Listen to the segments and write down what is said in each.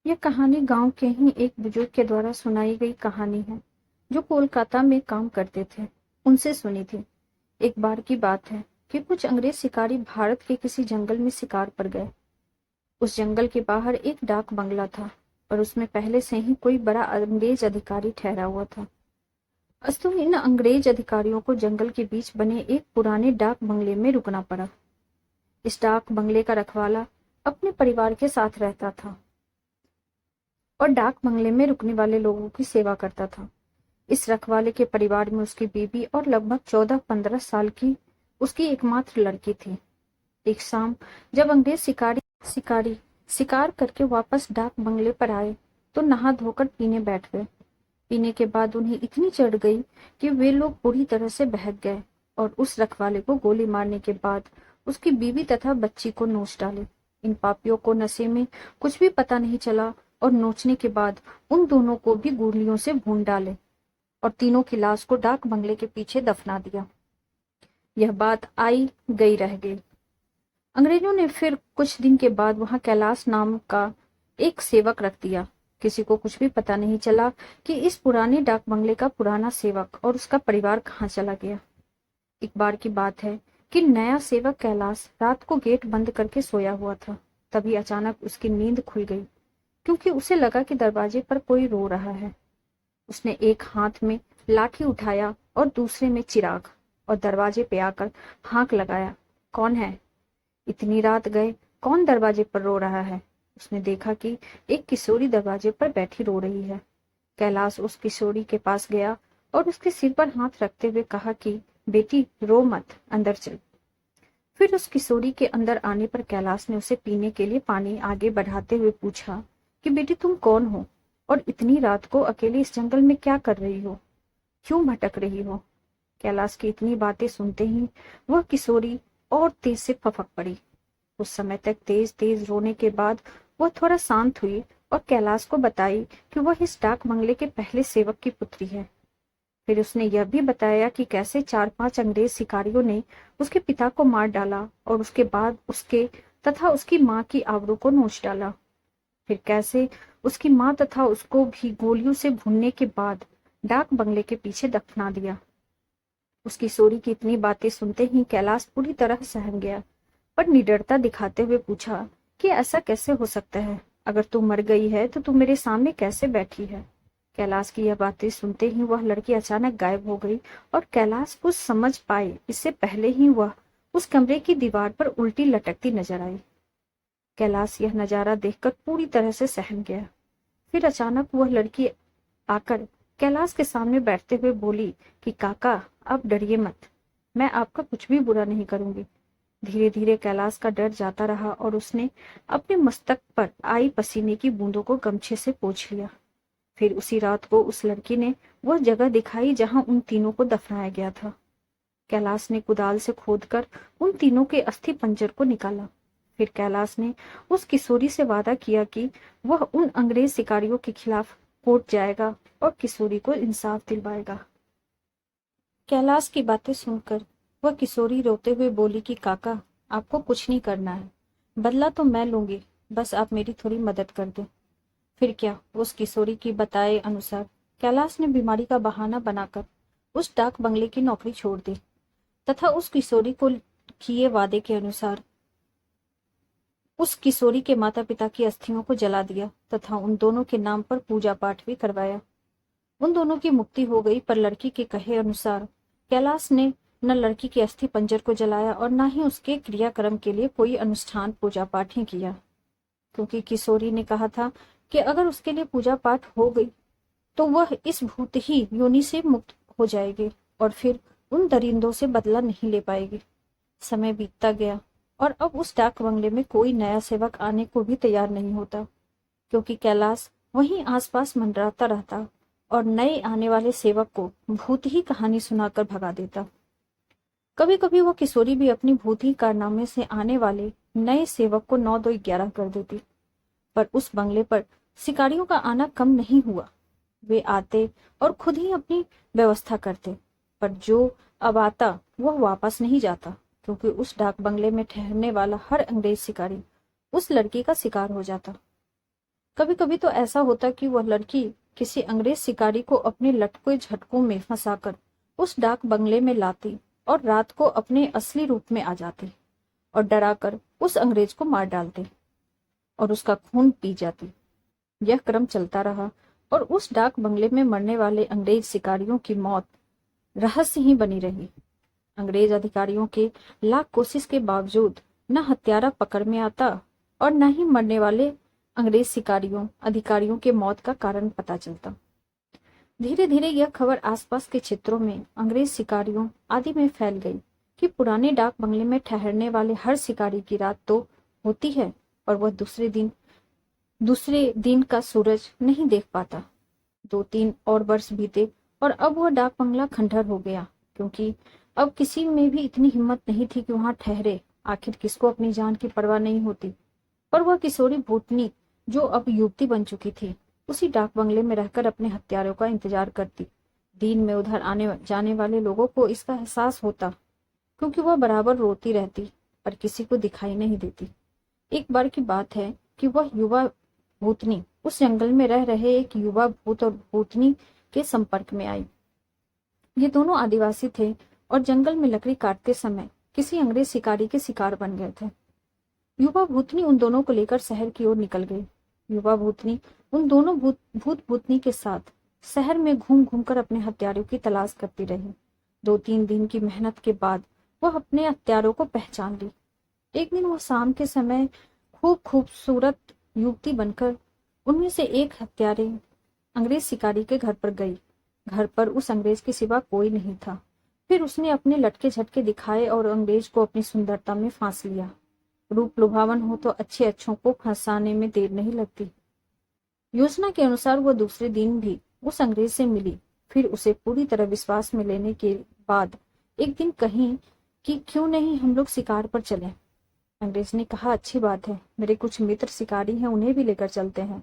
यह कहानी गांव के ही एक बुजुर्ग के द्वारा सुनाई गई कहानी है जो कोलकाता में काम करते थे। उनसे सुनी थी। एक बार की बात है कि कुछ अंग्रेज शिकारी भारत के किसी जंगल में शिकार पर गए। उस जंगल के बाहर एक डाक बंगला था और उसमें पहले से ही कोई बड़ा अंग्रेज अधिकारी ठहरा हुआ था। अस्तु इन अंग्रेज अधिकारियों को जंगल के बीच बने एक पुराने डाक बंगले में रुकना पड़ा। इस डाक बंगले का रखवाला अपने परिवार के साथ रहता था और डाक बंगले में रुकने वाले लोगों की सेवा करता था। इस रखवाले के परिवार में उसकी बीवी और लगभग 14-15 साल की उसकी एकमात्र लड़की थी। एक शाम जब अंग्रेज शिकारी शिकार करके वापस डाक बंगले पर आए तो नहा धोकर पीने बैठ गए। पीने के बाद उन्हें इतनी चढ़ गई कि वे लोग पूरी तरह से बहक गए और उस रखवाले को गोली मारने के बाद उसकी बीवी तथा बच्ची को नोच डाले। इन पापियों को नशे में कुछ भी पता नहीं चला और नोचने के बाद उन दोनों को भी गोलियों से भून डाले और तीनों की लाश को डाक बंगले के पीछे दफना दिया। यह बात आई गई रह गई। अंग्रेजों ने फिर कुछ दिन के बाद वहां कैलाश नाम का एक सेवक रख दिया। किसी को कुछ भी पता नहीं चला कि इस पुराने डाक बंगले का पुराना सेवक और उसका परिवार कहाँ चला गया। एक बार की बात है कि नया सेवक कैलाश रात को गेट बंद करके सोया हुआ था। तभी अचानक उसकी नींद खुल गई क्योंकि उसे लगा कि दरवाजे पर कोई रो रहा है। उसने एक हाथ में लाठी उठाया और दूसरे में चिराग और दरवाजे पे आकर हाक लगाया, कौन है? इतनी रात गए कौन दरवाजे पर रो रहा है? उसने देखा कि एक किशोरी दरवाजे पर बैठी रो रही है। कैलाश उस किशोरी के पास गया और उसके सिर पर हाथ रखते हुए कहा कि बेटी रो मत, अंदर चल। फिर उस किशोरी के अंदर आने पर कैलाश ने उसे पीने के लिए पानी आगे बढ़ाते हुए पूछा कि बेटी तुम कौन हो और इतनी रात को अकेले इस जंगल में क्या कर रही हो? क्यों भटक रही हो? कैलाश की इतनी बातें सुनते ही वह किशोरी और तेज से फपक पड़ी। कुछ समय तक तेज तेज रोने के बाद वह थोड़ा शांत हुई और कैलाश को बताई कि वह इस डाक बंगले के पहले सेवक की पुत्री है। फिर उसने यह भी बताया कि कैसे 4-5 अंग्रेज शिकारियों ने उसके पिता को मार डाला और उसके बाद उसके तथा उसकी माँ की आबरू को नोच डाला। फिर कैसे उसकी माँ तथा उसको भी गोलियों से भूनने के बाद डाक बंगले के पीछे दफना दिया। उसकी किशोरी की इतनी बातें सुनते ही कैलाश पूरी तरह सहम गया, पर निडरता दिखाते हुए पूछा कि ऐसा कैसे हो सकता है? अगर तू मर गई है तो तू मेरे सामने कैसे बैठी है? कैलाश की यह बातें सुनते ही वह लड़की अचानक गायब हो गई और कैलाश कुछ समझ पाए इससे पहले ही वह उस कमरे की दीवार पर उल्टी लटकती नजर आई। कैलाश यह नजारा देखकर पूरी तरह से सहम गया। फिर अचानक वह लड़की आकर कैलाश के सामने बैठते हुए बोली कि काका आप डरिए मत, मैं आपका कुछ भी बुरा नहीं करूंगी। धीरे धीरे कैलाश का डर जाता रहा और उसने अपने मस्तक पर आई पसीने की बूंदों को गमछे से पोंछ लिया। फिर उसी रात को उस लड़की ने वह जगह दिखाई जहां उन तीनों को दफनाया गया था। कैलाश ने कुदाल से खोदकर उन तीनों के अस्थि पंजर को निकाला। फिर कैलाश ने उस किशोरी से वादा किया कि वह उन अंग्रेज शिकारियों के खिलाफ कोर्ट जाएगा और किशोरी को इंसाफ दिलवाएगा। कैलाश की बातें सुनकर वह किशोरी रोते हुए बोली कि काका आपको कुछ नहीं करना है, बदला तो मैं लूंगी, बस आप मेरी थोड़ी मदद कर दो। फिर क्या, उस किशोरी की बताए अनुसार कैलाश ने बीमारी का बहाना बनाकर उस डाक बंगले की नौकरी छोड़ दी तथा उस किशोरी को किए वादे के अनुसार उस किशोरी के माता पिता की अस्थियों को जला दिया तथा उन दोनों के नाम पर पूजा पाठ भी करवाया। उन दोनों की मुक्ति हो गई, पर लड़की के कहे अनुसार कैलाश ने न लड़की के अस्थि पंजर को जलाया और न ही उसके क्रियाक्रम के लिए कोई अनुष्ठान पूजा पाठ ही किया, क्योंकि किशोरी ने कहा था कि अगर उसके लिए पूजा पाठ हो गई तो वह इस भूत ही योनि से मुक्त हो जाएगी और फिर उन दरिंदों से बदला नहीं ले पाएगी। समय बीतता गया और अब उस डाक बंगले में कोई नया सेवक आने को भी तैयार नहीं होता, क्योंकि कैलाश वहीं आसपास मंडराता रहता और नए आने वाले सेवक को भूत ही कहानी सुनाकर भगा देता। कभी कभी वह किशोरी भी अपनी भूत ही कारनामे से आने वाले नए सेवक को 9-2-11 कर देती, पर उस बंगले पर शिकारियों का आना कम नहीं हुआ। वे आते और खुद ही अपनी व्यवस्था करते, पर जो अब आता वह वापस नहीं जाता, क्योंकि उस डाक बंगले में ठहरने वाला हर अंग्रेज शिकारी उस लड़की का शिकार हो जाता। कभी कभी तो ऐसा होता कि वह लड़की किसी अंग्रेज शिकारी को अपने लटके झटकों में फंसाकर उस डाक बंगले में लाती और रात को अपने असली रूप में आ जाती और डराकर उस अंग्रेज को मार डालती और उसका खून पी जाती। यह क्रम चलता रहा और उस डाक बंगले में मरने वाले अंग्रेज शिकारियों की मौत रहस्य ही बनी रही। अंग्रेज अधिकारियों के लाख कोशिश के बावजूद न हत्यारा पकड़ में आता और न ही मरने वाले अंग्रेज शिकारियों अधिकारियों के मौत का कारण पता चलता। धीरे धीरे यह खबर आसपास के क्षेत्रों में अंग्रेज शिकारियों आदि में फैल गई कि पुराने डाक बंगले में ठहरने वाले हर शिकारी की रात तो होती है और वह दूसरे दिन का सूरज नहीं देख पाता। 2-3 और वर्ष बीते और अब वह डाक बंगला खंडहर हो गया, क्योंकि अब किसी में भी इतनी हिम्मत नहीं थी कि वहां ठहरे। आखिर किसको अपनी जान की परवाह नहीं होती। पर वह किशोरी भूतनी, जो अब युवती बन चुकी थी, उसी डाक बंगले में रहकर अपने हत्यारों का इंतजार करती। दिन में उधर आने जाने वाले लोगों को इसका एहसास होता, क्योंकि वह बराबर रोती रहती पर किसी को दिखाई नहीं देती। एक बार की बात है कि वह युवा भूतनी उस जंगल में रह रहे एक युवा भूत और भूतनी के संपर्क में आई। ये दोनों आदिवासी थे और जंगल में लकड़ी काटते समय किसी अंग्रेज शिकारी के शिकार बन गए थे। युवा भूतनी उन दोनों को लेकर शहर की ओर निकल गई। युवा भूतनी उन दोनों भूत भूतनी के साथ शहर में घूम घूम कर अपने हत्यारों की तलाश करती रही। 2-3 दिन की मेहनत के बाद वह अपने हत्यारों को पहचान ली। एक दिन वह शाम के समय खूब खूबसूरत युवती बनकर उनमें से एक हत्यारे अंग्रेज शिकारी के घर पर गई। घर पर उस अंग्रेज के सिवा कोई नहीं था। फिर उसने अपने लटके झटके दिखाए और अंग्रेज को अपनी सुंदरता में फांस लिया। रूप लुभावन हो तो अच्छे अच्छों को फंसाने में देर नहीं लगती। योजना के अनुसार वह दूसरे दिन भी उस अंग्रेज से मिली। फिर उसे पूरी तरह विश्वास में लेने के बाद एक दिन कहीं कि क्यों नहीं हम लोग शिकार पर चलें। अंग्रेज ने कहा, अच्छी बात है, मेरे कुछ मित्र शिकारी हैं, उन्हें भी लेकर चलते हैं।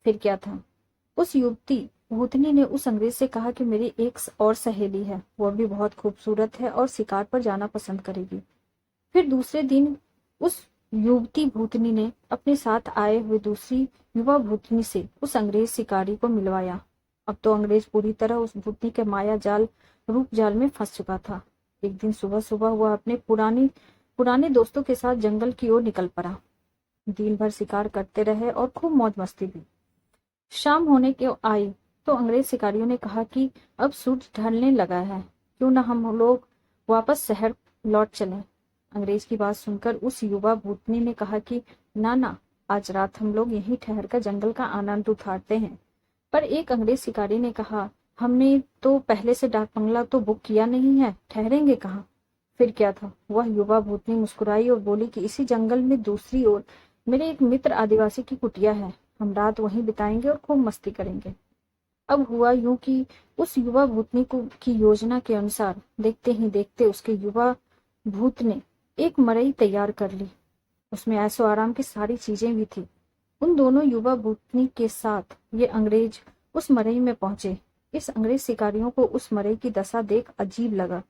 फिर क्या था, उस युवती भूतनी ने उस अंग्रेज से कहा कि मेरी एक और सहेली है, वह भी बहुत खूबसूरत है और शिकार पर जाना पसंद करेगी। फिर दूसरे दिन उस युवती भूतनी ने अपने साथ आए हुए दूसरी युवा भूतनी से उस अंग्रेज शिकारी को मिलवाया। अब तो अंग्रेज पूरी तरह उस भूतनी के माया जाल रूप जाल में फंस चुका था। एक दिन सुबह सुबह वह अपने पुराने दोस्तों के साथ जंगल की ओर निकल पड़ा। दिन भर शिकार करते रहे और खूब मौज मस्ती भी। शाम होने के आई तो अंग्रेज शिकारियों ने कहा कि अब सूरज ढलने लगा है, क्यों न हम लोग वापस शहर लौट चलें। अंग्रेज की बात सुनकर उस युवा भूतनी ने कहा कि ना, आज रात हम लोग यहीं ठहर कर जंगल का आनंद उठाते हैं। पर एक अंग्रेज शिकारी ने कहा, हमने तो पहले से डाक बंगला तो बुक किया नहीं है, ठहरेंगे कहाँ। फिर क्या था, वह युवा भूतनी मुस्कुराई और बोली कि इसी जंगल में दूसरी ओर मेरे एक मित्र आदिवासी की कुटिया है, हम रात वहीं बिताएंगे और खूब मस्ती करेंगे। अब हुआ यूं कि उस युवा भूतनी की योजना के अनुसार देखते ही देखते उसके युवा भूत ने एक मड़ई तैयार कर ली। उसमें ऐशो आराम की सारी चीजें भी थी। उन दोनों युवा भूतनी के साथ ये अंग्रेज उस मड़ई में पहुंचे। इस अंग्रेज शिकारियों को उस मड़ई की दशा देख अजीब लगा,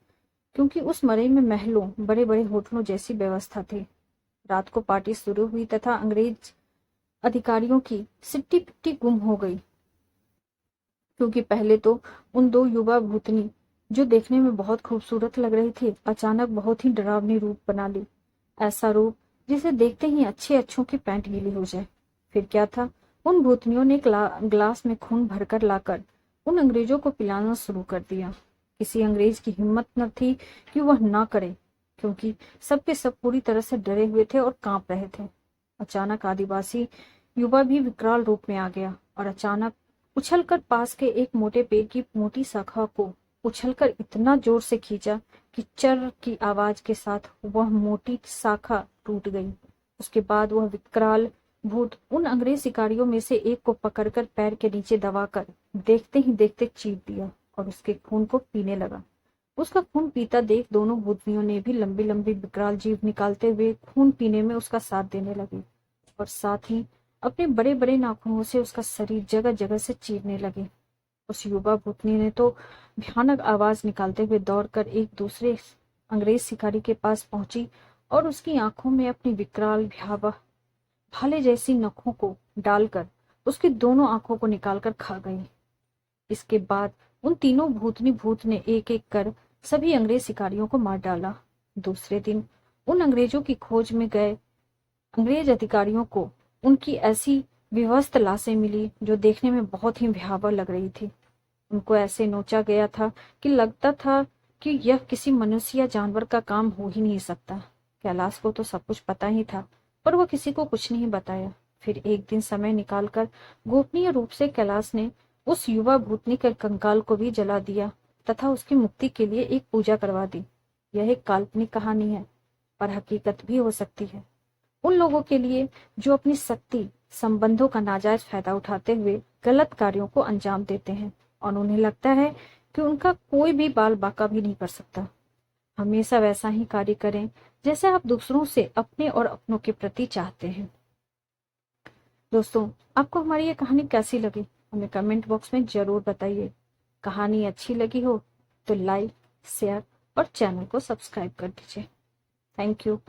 क्योंकि उस मड़ई में महलों बड़े बड़े होटलों जैसी व्यवस्था थी। रात को पार्टी शुरू हुई तथा अंग्रेज अधिकारियों की सिट्टी पिट्टी गुम हो गई, क्योंकि पहले तो उन दो युवा भूतनी, जो देखने में बहुत खूबसूरत लग रही थी, अचानक बहुत ही डरावनी रूप बना ली। ऐसा रूप जिसे देखते ही अच्छे अच्छों की पैंट गीली हो जाए। फिर क्या था, उन भूतनियों ने ग्लास में खून भरकर लाकर उन अंग्रेजों को पिलाना शुरू कर दिया। किसी अंग्रेज की हिम्मत न थी कि वह ना करे, क्योंकि सब के सब पूरी तरह से डरे हुए थे और कांप रहे थे। अचानक आदिवासी युवा भी विकराल रूप में आ गया और अचानक उछलकर पास के एक मोटे पेड़ की मोटी शाखा को उछलकर इतना जोर से खींचा कि चर की आवाज के साथ वह मोटी शाखा टूट गई। उसके बाद वह विकराल भूत उन अंग्रेज शिकारियों में से एक को पकड़कर पैर के नीचे दबाकर देखते ही देखते चीर दिया और उसके खून को पीने लगा। उसका खून पीता देख दोनों भूतनियों ने भी लंबी लंबी विकराल जीभ निकालते हुए खून पीने में उसका साथ देने लगे और साथ ही अपने बड़े बड़े नाखूनों से उसका शरीर जगह जगह से चीरने लगे। उस युवा भूतनी ने तो भयानक आवाज निकालते हुए दौड़कर एक दूसरे अंग्रेज शिकारी के पास पहुंची और उसकी आंखों में अपनी विकराल भयावह भाले जैसी नखों को डालकर उसकी दोनों आंखों को निकालकर खा गई। इसके बाद उन तीनों भूतनी भूत ने एक एक कर सभी अंग्रेज शिकारियों को मार डाला। दूसरे दिन उन अंग्रेजों की खोज में गए अंग्रेज अधिकारियों को उनकी ऐसी विवस्त लाशें मिली जो देखने में बहुत ही भयावह लग रही थी। उनको ऐसे नोचा गया था कि लगता था कि यह किसी मनुष्य या जानवर का काम हो ही नहीं सकता। कैलाश को तो सब कुछ पता ही था, पर वह किसी को कुछ नहीं बताया। फिर एक दिन समय निकालकर गोपनीय रूप से कैलाश ने उस युवा भूतनी के कंकाल को भी जला दिया तथा उसकी मुक्ति के लिए एक पूजा करवा दी। यह एक काल्पनिक कहानी है, पर हकीकत भी हो सकती है उन लोगों के लिए जो अपनी शक्ति संबंधों का नाजायज फायदा उठाते हुए गलत कार्यों को अंजाम देते हैं और उन्हें लगता है कि उनका कोई भी बाल बाका भी नहीं कर सकता। हमेशा वैसा ही कार्य करें जैसे आप दूसरों से अपने और अपनों के प्रति चाहते हैं। दोस्तों, आपको हमारी ये कहानी कैसी लगी हमें कमेंट बॉक्स में जरूर बताइए। कहानी अच्छी लगी हो तो लाइक, शेयर और चैनल को सब्सक्राइब कर दीजिए। Thank you.